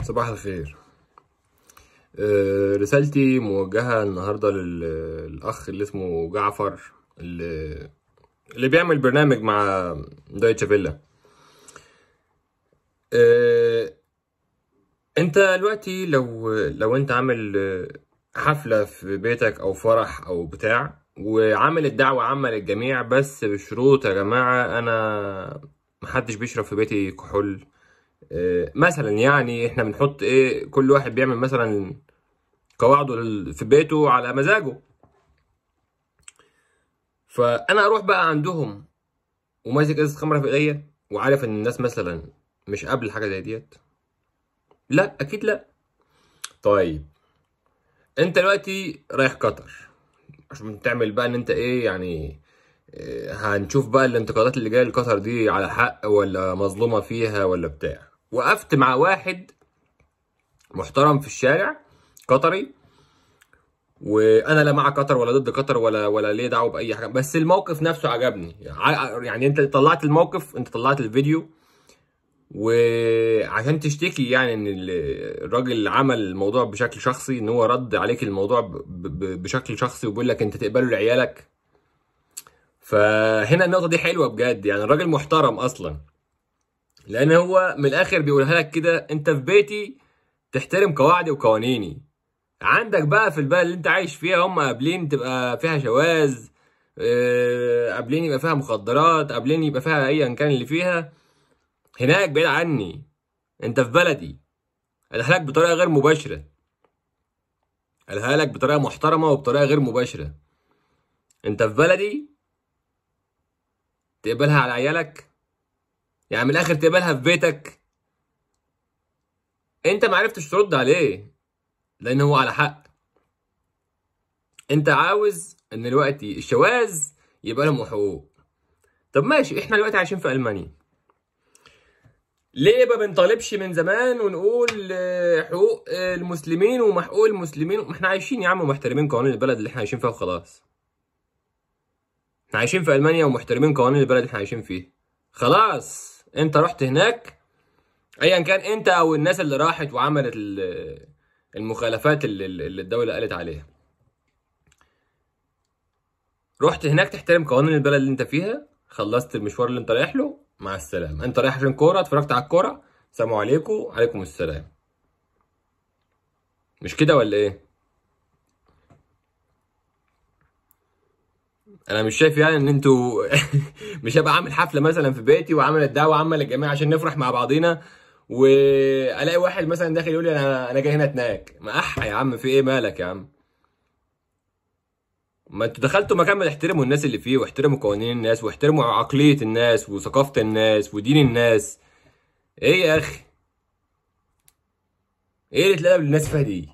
صباح الخير. رسالتي موجهة النهاردة للأخ اللي اسمه جعفر، اللي بيعمل برنامج مع دويتشه فيلا. انت دلوقتي لو انت عامل حفلة في بيتك او فرح او بتاع، وعامل الدعوة عامة للجميع بس بشروط: يا جماعة انا محدش بيشرب في بيتي كحول. مثلا يعني احنا بنحط ايه، كل واحد بيعمل مثلا قواعده في بيته على مزاجه. فانا اروح بقى عندهم وماسك ازازه خمره في ايديا وعارف ان الناس مثلا مش قابل حاجه زي ديت؟ لا، اكيد لا. طيب انت دلوقتي رايح قطر عشان تعمل بقى ان انت ايه يعني، هنشوف بقى الانتقادات اللي جايه لقطر دي على حق ولا مظلومه فيها ولا بتاع. وقفت مع واحد محترم في الشارع قطري، وانا لا مع قطر ولا ضد قطر ولا ليه دعوه باي حاجه، بس الموقف نفسه عجبني. يعني انت طلعت الموقف، انت طلعت الفيديو وعشان تشتكي يعني ان الراجل عمل الموضوع بشكل شخصي، ان هو رد عليك الموضوع بشكل شخصي وبيقول لك انت تقبله لعيالك. فهنا النقطه دي حلوه بجد، يعني الراجل محترم اصلا، لان هو من الاخر بيقولها لك كده: انت في بيتي تحترم قواعدي وقوانيني. عندك بقى في البلد اللي انت عايش فيها هم قابلين تبقى فيها شواذ، قابلين يبقى فيها مخدرات، قابلين يبقى فيها ايا كان اللي فيها. هناك بعيد عني، انت في بلدي. قالها لك بطريقه غير مباشره، قالها لك بطريقه محترمه وبطريقه غير مباشره. انت في بلدي تقبلها على عيالك، يعني من الاخر تقبلها في بيتك. انت ما عرفتش ترد عليه لان هو على حق. انت عاوز ان دلوقتي الشواذ يبقى لهم حقوق. طب ماشي، احنا دلوقتي عايشين في المانيا، ليه ما بنطالبش من زمان ونقول حقوق المسلمين وما حقوق المسلمين؟ ما احنا عايشين يا عم ومحترمين قوانين البلد اللي احنا عايشين فيها وخلاص. احنا عايشين في المانيا ومحترمين قوانين البلد اللي احنا عايشين فيها. خلاص انت رحت هناك، ايا كان انت او الناس اللي راحت وعملت المخالفات اللي الدولة قالت عليها، رحت هناك تحترم قوانين البلد اللي انت فيها. خلصت المشوار اللي انت رايح له، مع السلامة. انت رايح عشان كورة، اتفرجت على الكورة، سلام عليكم وعليكم السلام. مش كده ولا ايه؟ انا مش شايف يعني ان انتوا مش هبقى عامل حفله مثلا في بيتي وعامل الدعوه عامه للجميع عشان نفرح مع بعضينا، والاقي واحد مثلا داخل يقول لي انا جاي هنا اتناك. ما يا عم، في ايه مالك يا عم؟ ما انتوا دخلتوا مكان، ما تحترموا الناس اللي فيه واحترموا قوانين الناس واحترموا عقليه الناس وثقافه الناس ودين الناس. ايه يا اخي، ايه اللي اتقلب للناس فيها دي؟